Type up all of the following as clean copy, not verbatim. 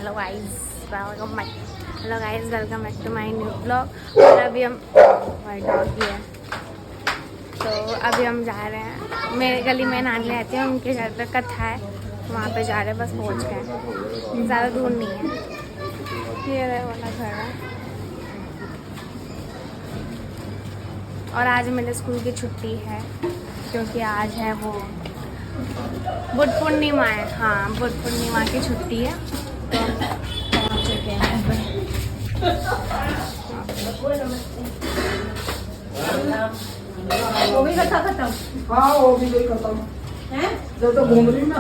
Hello guys welcome back to my new blog. और अभी हम वाइट डॉग है, तो अभी हम जा रहे हैं मेरे गली में नानी रहती है, उनके घर पे कथा है, वहाँ पे जा रहे हैं। बस पहुँच गए, ज़्यादा दूर नहीं है, ये रहे वाला घर है। और आज मेरे स्कूल की छुट्टी है क्योंकि आज है वो बुद्ध पूर्णिमा है। हाँ, बुद्ध पूर्णिमा की छुट्टी है, तो हम पहुँच चुके हैं। वो भी खत्म। हाँ वो भी नहीं खत्म हैं? जब तो घूम रही ना।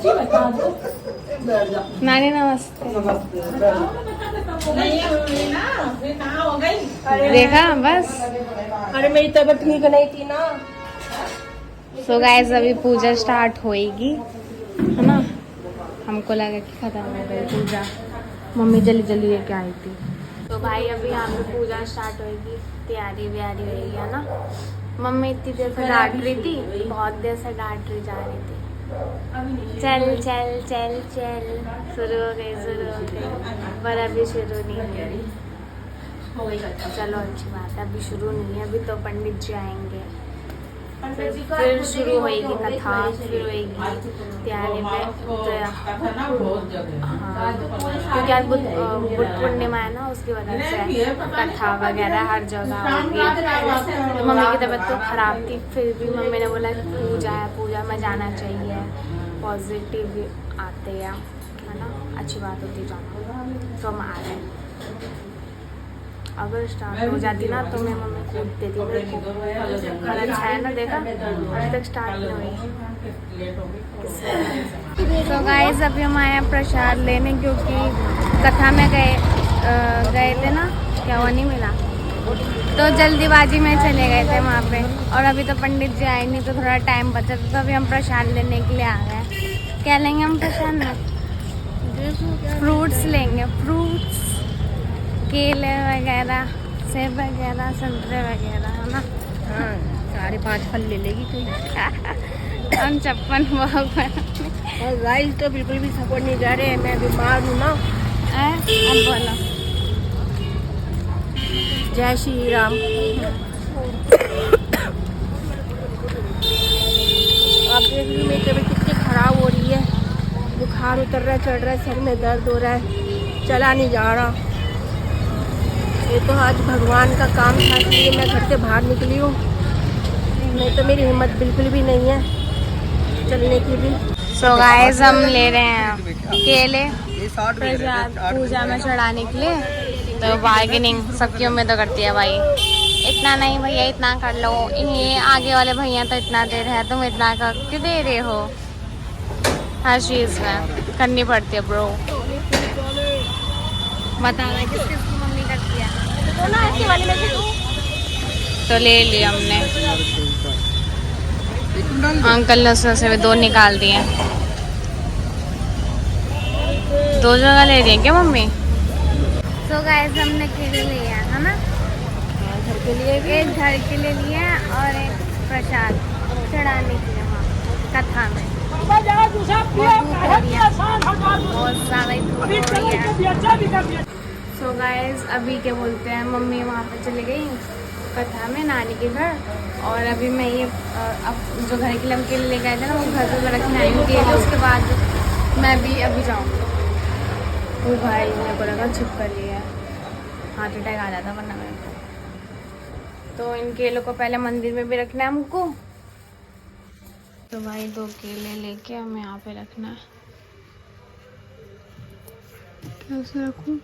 बता दो। नानी नमस्ते। नहीं ना, फिर कहाँ हो गई? देखा बस। अरे मेरी तबीयत ठीक नहीं थी ना। सो गाइस अभी पूजा स्टार्ट होएगी, है ना। हमको लगा कि खत्म हो गई पूजा, मम्मी जल्दी जल्दी लेके आई थी। तो भाई अभी यहाँ पे पूजा स्टार्ट होएगी, तैयारी व्यारी होएगी, है ना। मम्मी इतनी देर से डांट रही थी, बहुत देर से डांट रही जा रही थी, चल चल चल चल। शुरू हो गई, पर अभी शुरू नहीं हुई। चलो अच्छी बात है, अभी शुरू नहीं है, अभी तो पंडित जी आएंगे, फिर शुरू होएगी कथा, फिर होएगी तैयारी में। हाँ, क्योंकि आज बुद्ध पूर्णिमा है ना, उसकी वजह से कथा वगैरह हर जगह होगी। तो मम्मी की तबीयत तो ख़राब थी, फिर भी मम्मी ने बोला कि पूजा है, पूजा में जाना चाहिए, पॉजिटिव आते हैं, है ना, अच्छी बात होती जाना। तो हम आ रहे हैं। अगर स्टार्ट हो जाती ना तो मैं मम्मी कूद देती पर अच्छा है ना, देखा अभी तक स्टार्ट नहीं हुई। तो गाइस अभी हम आए हैं प्रसाद लेने, क्योंकि कथा में गए थे ना, क्या वो नहीं मिला, तो जल्दीबाजी में चले गए थे वहाँ पे। और अभी तो पंडित जी आए नहीं, तो थोड़ा टाइम बचा, तो अभी हम प्रसाद लेने के लिए आ गए। क्या लेंगे हम प्रसाद में? फ्रूट्स लेंगे, फ्रूट्स, केले वगैरह, सेब वगैरह, संतरे वगैरह, है ना। हाँ, 4-5 फल ले लेगी कोई। हम 56 बहुत और गाइस तो बिल्कुल भी सपोर्ट नहीं कर रहे, मैं बीमार हूँ ना। अब बोलो जय श्री राम। आप देख लीजिए मेरी तबीयत कितनी खराब हो रही है, बुखार उतर रहा है, चढ़ रहा है, सर में दर्द हो रहा है, चला नहीं जा रहा। ये तो आज भगवान का काम था, इसलिए मैं घर से बाहर निकली हूँ, नहीं तो मेरी हिम्मत बिल्कुल भी नहीं है चलने की भी। सो गाइस हम ले रहे हैं केले प्रसाद पूजा में चढ़ाने के लिए। तो बार्गेनिंग सबकी उम्मीद तो करती है भाई, इतना नहीं भैया, इतना कर लो, ये आगे वाले भैया तो इतना दे रहे हैं, तुम इतना कर क्यों दे रहे हो। हर चीज़ में करनी पड़ती है ब्रो। बताना किस किस की मम्मी करती है, तो ना ऐसी वाली में से तो ले लिया हमने। अंकल ने उसमें से 2 निकाल दिए, 2 जगह ले रही है क्या मम्मी? तो गाइस हमने केले लिए है ना, घर के लिए भी। एक घर के लिए लिए और एक प्रसाद चढ़ाने के लिए वहाँ कथा में। बहुत ज़्यादा ही धूप हो रही है। सो गाइस अभी क्या बोलते हैं, मम्मी वहाँ पे चली गई कथा में नानी के घर, और अभी मैं ये अब जो घर के लिए केले ले गए थे ना, वो घर पे रखने आई हूँ केले, उसके बाद मैं भी अभी जाऊँगी। वो भाई मेरे को लगा छिप कर लिया, हार्ट अटैक आ जाता वरना मेरे को। तो इन केलों को पहले मंदिर में भी रखना है हमको। तो भाई 2 केले लेके हमें यहाँ पे रखना है। कैसे रखूँ?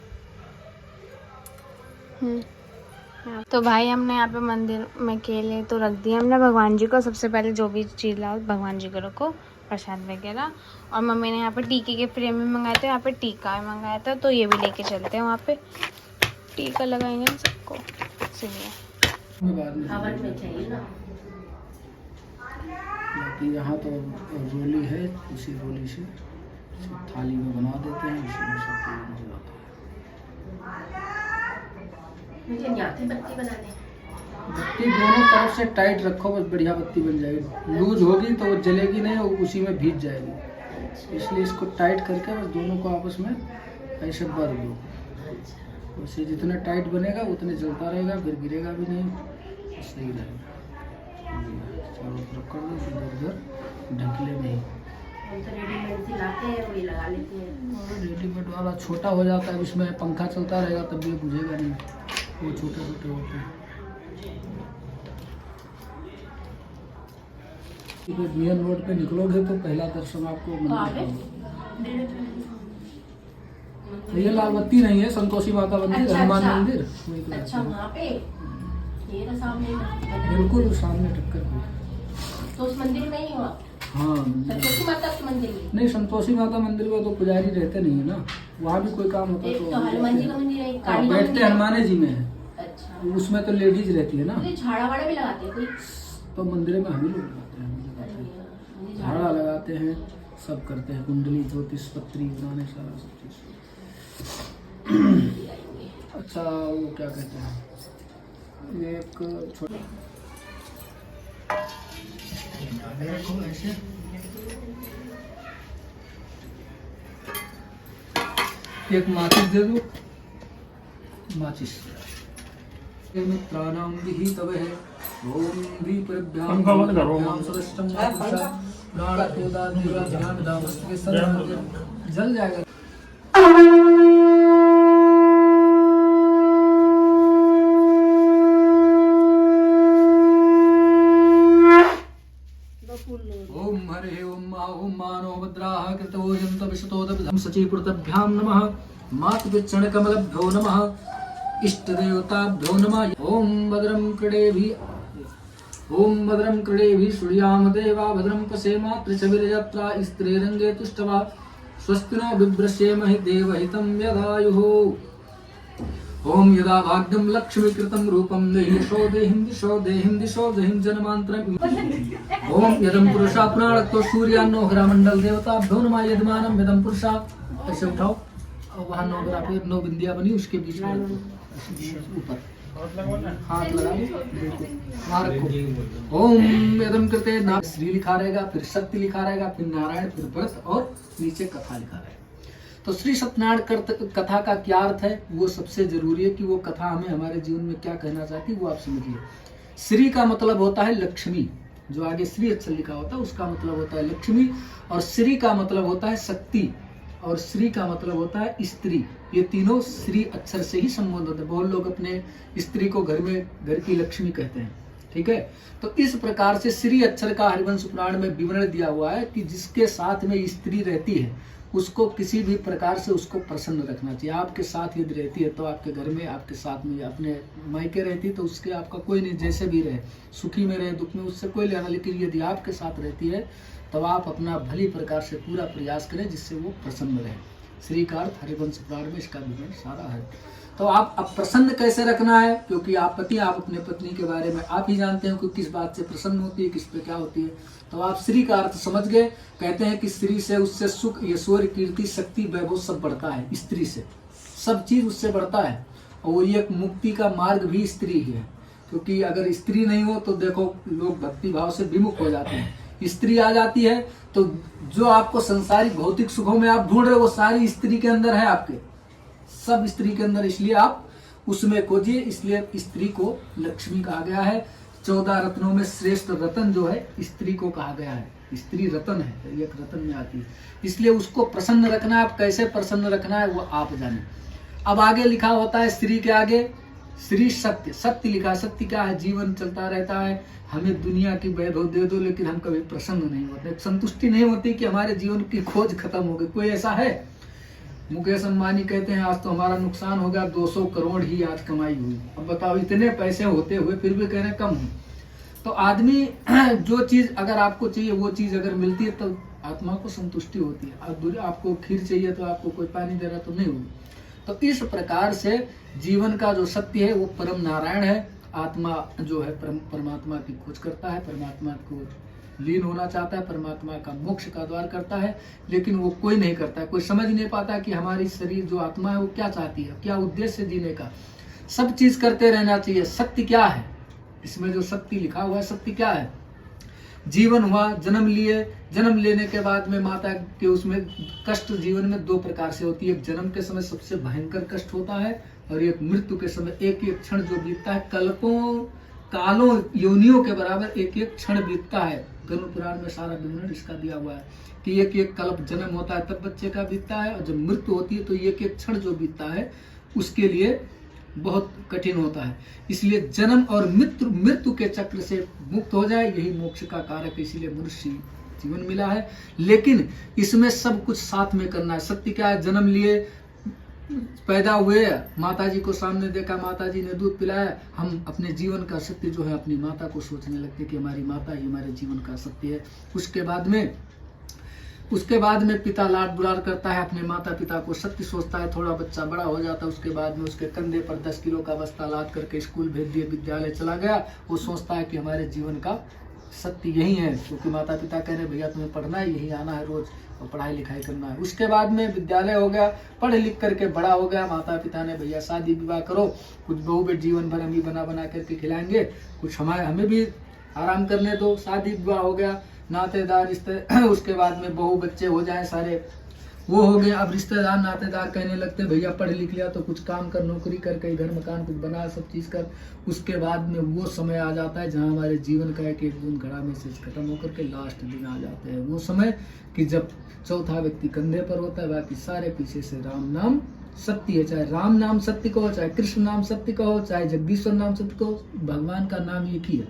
तो भाई हमने यहाँ पे मंदिर में केले तो रख दिए हमने भगवान जी को। सबसे पहले जो भी चीज़ लाओ भगवान जी को रखो, प्रसाद वगैरह। और मम्मी ने यहाँ पे टीके के फ्रेम भी मंगाए थे, यहाँ पे टीका भी मंगाया था, तो ये भी लेके चलते हैं, वहाँ पे टीका लगाएंगे ना सबको, इसलिए। यहाँ तो रोली है, उसी रोली से थाली में बना देते हैं, उसी में सब हो जाता है। बत्ती दोनों तरफ से टाइट रखो, बस बढ़िया बत्ती बन जाएगी। लूज होगी तो वो जलेगी नहीं, वो उसी में भीग जाएगी, इसलिए इसको टाइट करके बस दोनों को आपस में ऐसे भर दो। उसे जितना टाइट बनेगा उतने जलता रहेगा, फिर गिरेगा भी नहीं, सही रहेगा। चारों तरफ कर दो, फिर इधर ढकले नहीं। रेडीमेड सिलाते हैं वही लगा लेते हैं। रेडीमेड वाला छोटा हो जाता है, इसमें पंखा चलता रहेगा तब भी बुझेगा नहीं, वो छोटे छोटे होते हैं। मेन रोड पे निकलोगे तो पहला दर्शन आपको मंदिर। ये लाल बत्ती नहीं है, संतोषी माता मंदिर, हनुमान मंदिर। अच्छा वहाँ पे ये तो सामने बिल्कुल सामने टक्कर पे। तो उस मंदिर में ही हो आप? हाँ संतोषी माता के मंदिर में? नहीं, संतोषी माता मंदिर में तो पुजारी रहते नहीं है ना, वहाँ भी कोई काम होता एक तो तो हनुमान जी का मंदिर है, काली माँ बैठते मंदिर है। हनुमान जी में है, अच्छा, उसमें तो लेडीज रहती है ना। तो झाड़ा वाड़ा भी लगाते हैं कोई? तो मंदिर में हम ही लोग लगाते हैं, झाड़ा लगाते हैं, सब करते हैं, कुंडली ज्योतिष पत्री बनाने सारा सब चीज। अच्छा वो क्या कहते हैं, एक छोटा ऐसे एक माचिस दे दो, माचिस मित्राणाम विहितव है। ओम दीपभ्याम सरस्वम जल जाएगा। ओम हरे ओम मानो भद्राः कृतो यन्त विशतोदभ्यं सचीपुरतभ्यां नमः। मातृचरणकमलभ्यो नमः। इष्टदेवताभ्यो नमः। ओम भद्रं क्रीडेभिः सूर्याम देवा भद्रं पश्येम त्रिशविरयत्रा स्त्रीरङ्गे तुष्टवा स्वस्ति नो बिभ्रश्येमहि देवहितं यदायुः। ओम यदा भाग्यं लक्ष्मीकृतं रूपं देहिं दिशो देहिं जनमान्तरम्। ओम यदं पुरुषा पुराणक्तो सूर्यान्नो हरामंडल देवताभ्यो नमः। यजमानं यदं पुरुषा, ऐसे उठाओ और वहाँ 9 ग्राफ 9 बिंदियां बनी, उसके बीच में ऊपर हाथ लगा लो, वहाँ रखो। ओम यदं कृते नाम श्री लिखा रहेगा, फिर शक्ति लिखा रहेगा, फिर नारायण, फिर व्रत और नीचे कथा लिखा रहेगा। तो श्री सत्यनारायण कथा का क्या अर्थ है, वो सबसे जरूरी है कि वो कथा हमें हमारे जीवन में क्या कहना चाहती है वो आप समझिए। श्री का मतलब होता है लक्ष्मी, जो आगे श्री अक्षर लिखा होता है उसका मतलब होता है लक्ष्मी, और श्री का मतलब होता है शक्ति, और श्री का मतलब होता है स्त्री। ये तीनों श्री अक्षर से ही संबंधित है। बहुत लोग अपने स्त्री को घर में घर की लक्ष्मी कहते हैं, ठीक है। तो इस प्रकार से श्री अक्षर का हरिवंश पुराण में विवरण दिया हुआ है कि जिसके साथ में स्त्री रहती है उसको किसी भी प्रकार से उसको प्रसन्न रखना चाहिए। आपके साथ यदि रहती है तो आपके घर में, आपके साथ में अपने मायके रहती है तो उसके आपका कोई नहीं, जैसे भी रहे, सुखी में रहे दुख में, उससे कोई लेना। लेकिन यदि आपके साथ रहती है तब आप अपना भली प्रकार से पूरा प्रयास करें जिससे वो प्रसन्न रहे। श्री का अर्थ हरिवंश पुराण में इसका विवरण सारा है। तो आप अब प्रसन्न कैसे रखना है, क्योंकि आप पति, आप अपने पत्नी के बारे में आप ही जानते हो कि किस बात से प्रसन्न होती है, किस पे क्या होती है। तो आप श्री का अर्थ समझ गए। कहते हैं कि स्त्री से उससे सुख, ऐश्वर्य, कीर्ति, शक्ति, वैभव सब बढ़ता है। स्त्री से सब चीज उससे बढ़ता है, और ये एक मुक्ति का मार्ग भी स्त्री ही है। क्योंकि अगर स्त्री नहीं हो तो देखो लोग भक्ति भाव से विमुख हो जाते हैं। स्त्री आ जाती है तो जो आपको संसारिक भौतिक सुखों में आप ढूंढ रहे हो वो सारी स्त्री के अंदर है, आपके सब स्त्री के अंदर, इसलिए आप उसमें खोजिए। इसलिए स्त्री को लक्ष्मी कहा गया है। 14 रत्नों में श्रेष्ठ रत्न जो है स्त्री को कहा गया है। स्त्री रत्न है, एक रत्न में आती है, इसलिए उसको प्रसन्न रखना है। आप कैसे प्रसन्न रखना है वो आप जाने। अब आगे लिखा होता है श्री के आगे श्री सत्य, सत्य लिखा। सत्य क्या है, जीवन चलता रहता है, हमें दुनिया की वैभव दे दो लेकिन हम कभी प्रसन्न नहीं होते, संतुष्टि नहीं होती कि हमारे जीवन की खोज खत्म हो गई। कोई ऐसा है? मुकेश अंबानी कहते हैं आज तो हमारा नुकसान हो गया, 200 करोड़ ही आज कमाई हुई। अब बताओ इतने पैसे होते हुए फिर भी कह रहे कम हुई। तो आदमी जो चीज अगर आपको चाहिए वो चीज अगर मिलती है तो आत्मा को संतुष्टि होती है। अब आपको खीर चाहिए तो आपको कोई पानी दे रहा तो नहीं होगी। तो इस प्रकार से जीवन का जो सत्य है वो परम नारायण है। आत्मा जो है परमात्मा की खोज करता है, परमात्मा को लीन होना चाहता है, परमात्मा का मोक्ष का द्वार करता है, लेकिन वो कोई नहीं करता है। कोई समझ नहीं पाता कि हमारी शरीर जो आत्मा है वो क्या चाहती है, क्या उद्देश्य जीने का। सब चीज करते रहना चाहिए। सत्य क्या है, इसमें जो सत्य लिखा हुआ है, सत्य क्या है? जीवन हुआ, जन्म लिए, जन्म लेने के बाद में माता के उसमें कष्ट जीवन में दो प्रकार से होती है। एक जन्म के समय सबसे भयंकर कष्ट होता है और एक मृत्यु के समय एक एक क्षण जो बीतता है कल्पों कालों योनियों के बराबर एक एक क्षण बीतता है। गरुड़ पुराण में सारा विवरण इसका दिया हुआ है कि एक एक कल्प जन्म होता है तब बच्चे का बीतता है और जब मृत्यु होती है तो एक एक क्षण जो बीतता है उसके लिए बहुत कठिन होता है। इसलिए जन्म और मृत्यु के चक्र से मुक्त हो जाए यही मोक्ष का कारक, इसीलिए मनुष्य जीवन मिला है। लेकिन इसमें सब कुछ साथ में करना है। सत्य क्या है? जन्म लिए, पैदा हुए, माताजी को सामने देखा, माताजी ने दूध पिलाया, हम अपने जीवन का सत्य जो है अपनी माता को सोचने लगते कि हमारी माता ही हमारे जीवन का सत्य है। उसके बाद में पिता लाड दुलार करता है अपने माता पिता को, सत्य सोचता है। थोड़ा बच्चा बड़ा हो जाता है, उसके बाद में उसके कंधे पर 10 किलो का बस्ता लाद करके स्कूल भेज दिए, विद्यालय चला गया। वो सोचता है कि हमारे जीवन का सत्य यही है, क्योंकि माता पिता कह रहे भैया तुम्हें पढ़ना है, यही आना है रोज और पढ़ाई लिखाई करना है। उसके बाद में विद्यालय हो गया, पढ़ लिख करके बड़ा हो गया, माता पिता ने भैया शादी विवाह करो, कुछ बहू बेट जीवन भर हम ही बना बना करके खिलाएंगे, कुछ हमें भी आराम करने दो। शादी विवाह हो गया, नातेदार रिश्ते, उसके बाद में बहू बच्चे हो जाए सारे, वो हो गए। अब रिश्तेदार नातेदार कहने लगते भैया पढ़ लिख लिया तो कुछ काम कर, नौकरी कर, कहीं घर मकान कुछ बना, सब चीज कर। उसके बाद में वो समय आ जाता है जहाँ हमारे जीवन का एक एक दिन घड़ा में से खत्म होकर के लास्ट दिन आ जाते हैं। वो समय कि जब चौथा व्यक्ति कंधे पर होता है, बाकी सारे पीछे से राम नाम सत्य है। चाहे राम नाम सत्य कहो, चाहे कृष्ण नाम सत्य कहो, चाहे जगदीश्वर नाम सत्य कहो, भगवान का नाम एक ही है।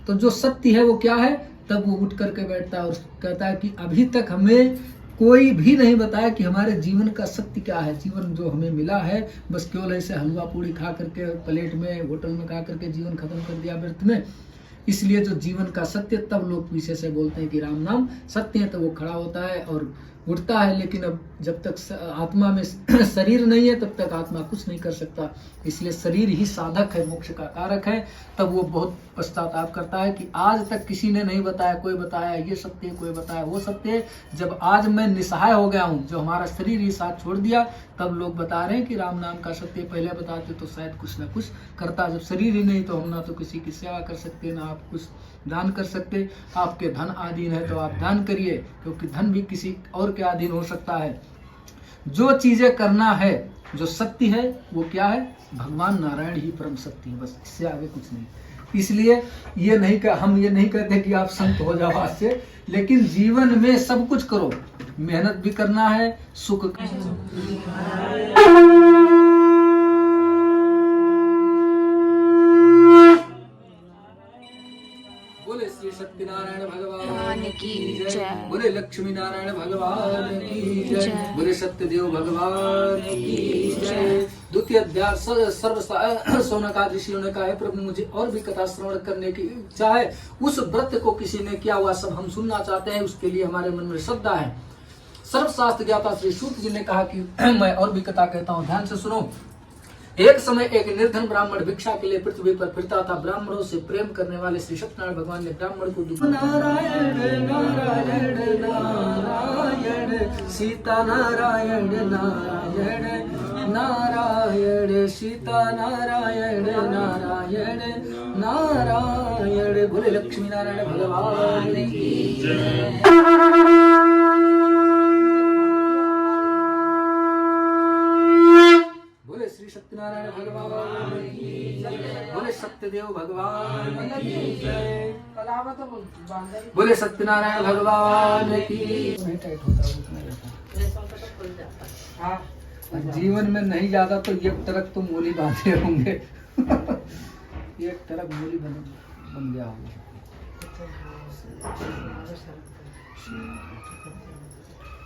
तो जो सत्य है वो क्या है? तब वो उठ करके बैठता है और कहता है कि अभी तक हमें कोई भी नहीं बताया कि हमारे जीवन का सत्य क्या है। जीवन जो हमें मिला है बस केवल ऐसे हलवा पूड़ी खा करके, प्लेट में, होटल में खा करके जीवन खत्म कर दिया व्यर्थ में। इसलिए जो जीवन का सत्य, तब लोग पीछे से बोलते हैं कि राम नाम सत्य है, तो वो खड़ा होता है और उठता है। लेकिन अब जब तक आत्मा में शरीर नहीं है तब तक आत्मा कुछ नहीं कर सकता। इसलिए शरीर ही साधक है, मोक्ष का कारक है। तब वो बहुत पश्चाताप करता है कि आज तक किसी ने नहीं बताया, कोई बताया ये सत्य है, कोई बताया वो सत्य है। जब आज मैं निसहाय हो गया हूँ, जो हमारा शरीर ही साथ छोड़ दिया, तब लोग बता रहे हैं कि राम नाम का सत्य। पहले बताते तो शायद कुछ ना कुछ करता, जब शरीर ही नहीं तो हम ना तो किसी की सेवा कर सकते, ना आप कुछ दान कर सकते। आपके धन अधीन है तो आप दान करिए, क्योंकि धन भी किसी और के अधीन हो सकता है। जो चीजें करना है, जो सत्य है वो क्या है? भगवान नारायण ही परम सत्य है, बस इससे आगे कुछ नहीं। इसलिए हम ये नहीं कहते कि आप संत हो जाओ आज से, लेकिन जीवन में सब कुछ करो, मेहनत भी करना है, सुख बोले श्री सत्यनारायण भगवान की जय, बोले लक्ष्मी नारायण भगवान की जय, बोले सत्यदेव भगवान की जय। द्वितीय अध्याय सर्व सौनका ऋषियों ने कहा है प्रभु मुझे और भी कथा श्रवण करने की इच्छा है। उस व्रत को किसी ने किया हुआ सब हम सुनना चाहते हैं, उसके लिए हमारे मन में श्रद्धा है। सर्वशास्त्र ज्ञाता श्री सूत जी ने कहा कि मैं और भी कथा कहता हूँ, ध्यान से सुनो। एक समय एक निर्धन ब्राह्मण भिक्षा के लिए पृथ्वी पर फिरता था। ब्राह्मणों से प्रेम करने वाले श्री सत्यनारायण भगवान ने ब्राह्मण को नारायण नारायण नारायण सीता नारायण नारायण नारायण सीता नारायण नारायण नारायण, बोले लक्ष्मी नारायण भगवान की जय। श्री सत्यनारायण भगवान की जय, बोले सत्यदेव भगवान की जय, बोले सत्यनारायण भगवान की। जीवन में नहीं जाता तो एक तरफ तो मूली बांधे होंगे, एक तरफ मूली बन गया होगा।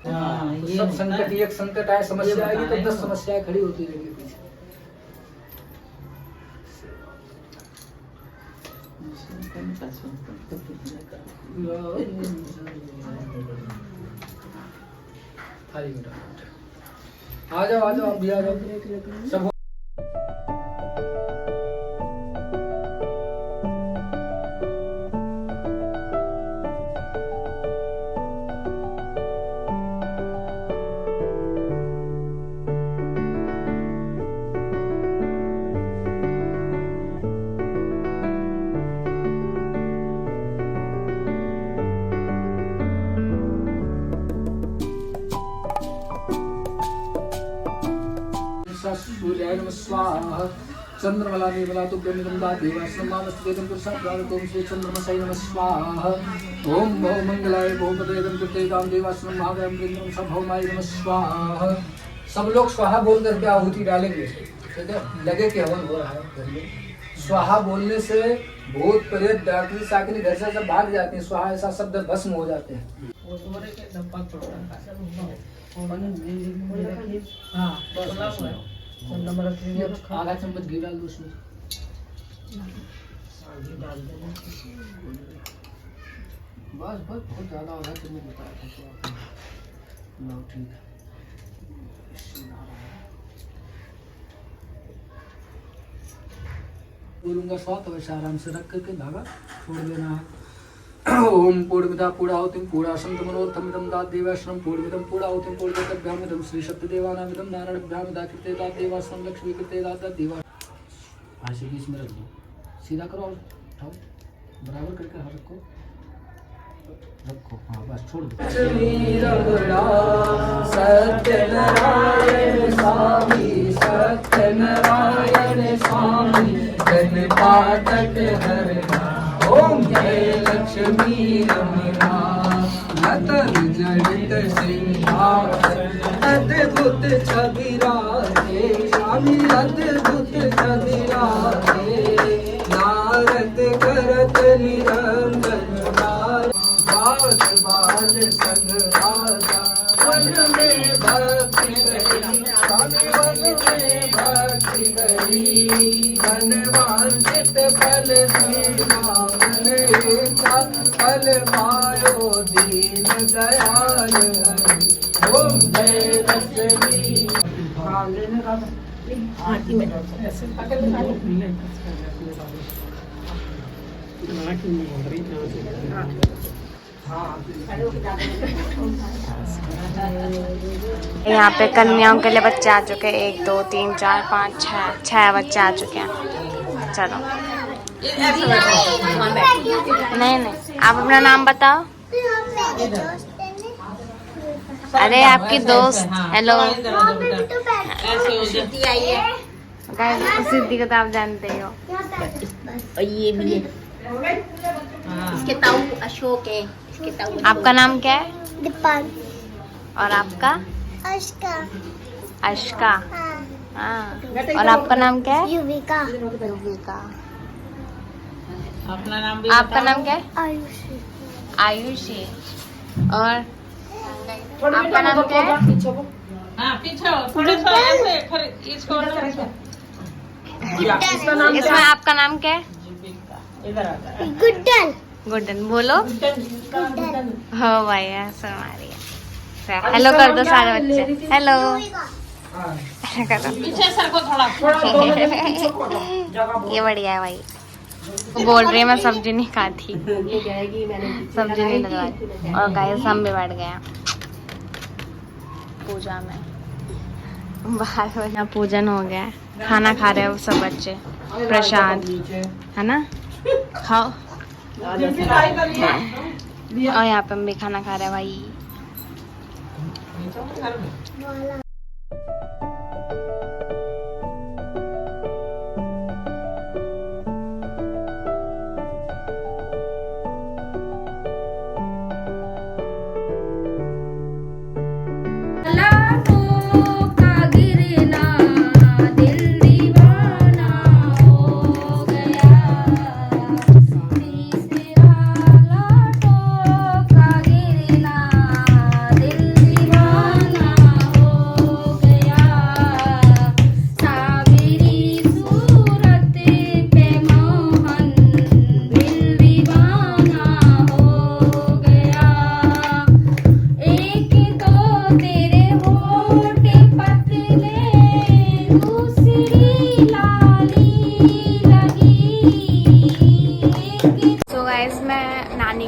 तो सब संकट, एक संकट आए, समस्या आएगी तो 10 समस्याएं खड़ी होती रहेगी पीछे। आ जाओ आप भी आ जाओ सब। सूर्याय नमः स्वाहा चंद्रमला निर्मला तुभ्यं नमः देवाश्रम मामस्तेदं पुरुषार्थार्थं श्री चंद्रमसाय नमः स्वाहा ओम बहु मंगलाय बहुपदेदं कृतेदां देवाश्रम महागणं वृंदं सभौमाय नमः स्वाहा। सब लोग स्वाहा बोल करके आहुति डालेंगे, ठीक है? लगे कि हवन हो रहा है। स्वाहा बोलने से भूत प्रेत डाकनी साकनी घर से सब भाग जाते हैं। स्वाहा ऐसा शब्द भस्म हो जाते हैं। आधा चम्मच घी डाल दो उसमें। बस बस बहुत ज्यादा आधा चम्मच बताया था तो ठीक है। बोलूंगा स्वाहा तो वैसे आराम से रख करके धागा छोड़ देना है। ओम पूर्णमिदा पूर्णाहुतिं पूर्णासंतमनोर्थमिदं दादेवाश्रम पूर्णमिदं पूर्णाहुतिं पूर्णमिदं श्री सत्यदेवानामिदं नारायणभ्यामिदा कृते दादेवाश्रम लक्ष्मी कृते दादेवा। ऐसे बीच में रख दो, सीधा करो और उठाओ, बराबर करके हाथ रखो रखो। हाँ बस छोड़ दो। सत्यनारायण स्वामी सत्यनारायण स्वामी जन पाठक हरना ओम जय लक्ष्मी रमणा लतन जड़ित सिंहासन अद्भुत छवि राधे स्वामी अद्भुत छवि राधे नारद करत निरंजन बाल बाल संग राजा वन में भक्ति गई स्वामी वन में भक्ति गई मन वांछित फल फल पायो दीन दयाल ओम जय लक्ष्मी। यहाँ पे कन्याओं के लिए बच्चे आ चुके हैं। 1 2 3 4 5 6 बच्चे आ चुके हैं। चलो नहीं आप अपना नाम बताओ। अरे आपकी दोस्त हेलो सिद्धि को तो आप जानते हो। और ये भी है। इसके ताऊ अशोक है। इसके ताऊ आपका नाम क्या है? दीपान और आपका? अश्का अश्का। हाँ और आपका नाम क्या है? युविका युविका। अपना नाम भी आपका नाम क्या है? आयुषी आयुषी। और आपका नाम क्या है? इसमें आपका नाम क्या है? गुड्डन गुड्डन। बोलो हो भाई ऐसा हमारी हेलो कर दो सारे बच्चे हेलो करो। ये बढ़िया है भाई। वो बोल रही है मैं सब्जी नहीं खाती, सब्जी नहीं लगवाती। और गाइस हम भी बैठ गए हैं पूजा में। बाहर में पूजन हो गया है, खाना खा रहे हैं सब बच्चे, प्रसाद है ना, खाओ। और यहाँ पे हम भी खाना खा रहे हैं भाई।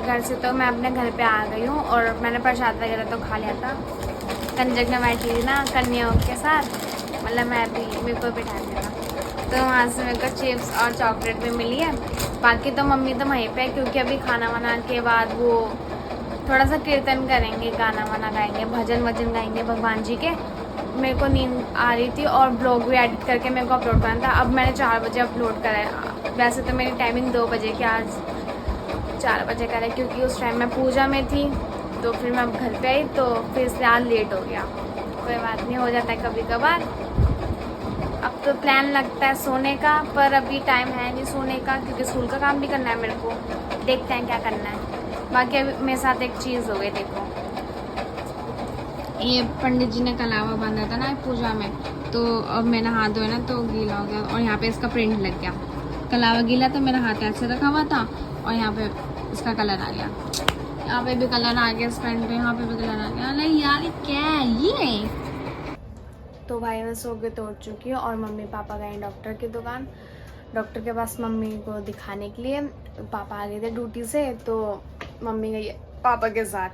घर से तो मैं अपने घर पे आ गई हूँ और मैंने प्रसाद वगैरह तो खा लिया था। कंजक में बैठी थी ना कन्याओं के साथ, मतलब मैं भी मेरे को बिठा दिया था, तो वहाँ से मेरे को चिप्स और चॉकलेट भी मिली है। बाकी तो मम्मी तो वहीं पे है क्योंकि अभी खाना वाना के बाद वो थोड़ा सा कीर्तन करेंगे, गाना वाना गाएंगे, भजन वजन गाएंगे भगवान जी के। मेरे को नींद आ रही थी और ब्लॉग भी एडिट करके मेरे को अपलोड करना था। अब मैंने 4 बजे अपलोड करा है। वैसे तो मेरी टाइमिंग 2 बजे की, आज 4 बजे करा है क्योंकि उस टाइम मैं पूजा में थी। तो फिर मैं अब घर पे आई तो फिर से आज लेट हो गया। कोई बात नहीं, हो जाता है कभी कभार। अब तो प्लान लगता है सोने का, पर अभी टाइम है नहीं सोने का क्योंकि स्कूल का काम भी करना है मेरे को। देखते हैं क्या करना है। बाकी अभी मेरे साथ एक चीज़ हो गई, देखो ये पंडित जी ने कलावा बांधा था ना पूजा में, तो अब मैंने हाथ धोया ना तो गीला हो गया और यहाँ पे इसका प्रिंट लग गया। कलावा गीला तो मेरा हाथ ऐसे रखा हुआ था और यहाँ पे इसका कलर आ गया, यहाँ पे भी कलर आ गया इस पेंट पे, यहाँ पे भी कलर आ गया। अरे यार ये क्या है ये। तो भाई मैं सो के तोड़ चुकी हूँ और मम्मी पापा गए डॉक्टर की दुकान, डॉक्टर के पास मम्मी को दिखाने के लिए। पापा आ गए थे ड्यूटी से तो मम्मी गई पापा के साथ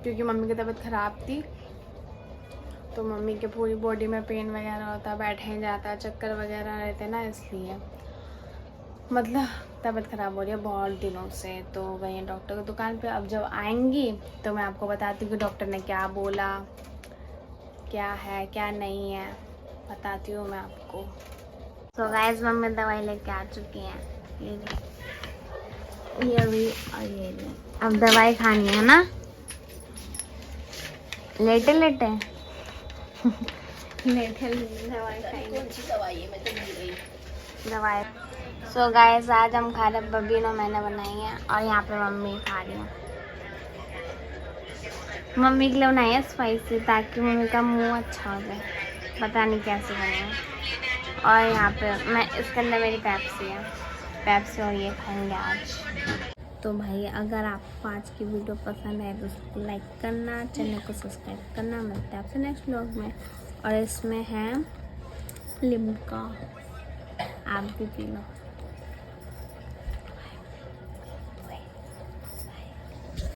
क्योंकि मम्मी की तबीयत ख़राब थी। तो मम्मी के पूरी बॉडी में पेन वगैरह होता, बैठे नहीं जाता, चक्कर वगैरह रहते ना, इसलिए मतलब तबीयत ख़राब हो रही है बहुत दिनों से। तो गई हैं डॉक्टर की दुकान पे। अब जब आएंगी तो मैं आपको बताती हूँ कि डॉक्टर ने क्या बोला, क्या है क्या नहीं है, बताती हूँ मैं आपको। तो गाइस मम्मी दवाई लेके आ चुकी हैं, ये भी और ये भी। अब दवाई खानी है ना, लेटे लेटे लेटे दवाई खाएंगे। दवाई। सो गाइस आज हम खा रहे, बबीनो मैंने बनाई है और यहाँ पे मम्मी खा रही है। मम्मी के लिए बनाई है स्पाइसी ताकि मम्मी का मुंह अच्छा हो जाए, पता नहीं कैसे बने हैं। और यहाँ पे मैं इसके अंदर मेरी पेप्सी है, पेप्सी और ये खाएंगे आज। तो भाई अगर आपको आज की वीडियो पसंद है तो उसको लाइक करना, चैनल को सब्सक्राइब करना। मिलते हैं आपसे नेक्स्ट व्लॉग में। और इसमें है लिम्का, आप भी पी लो।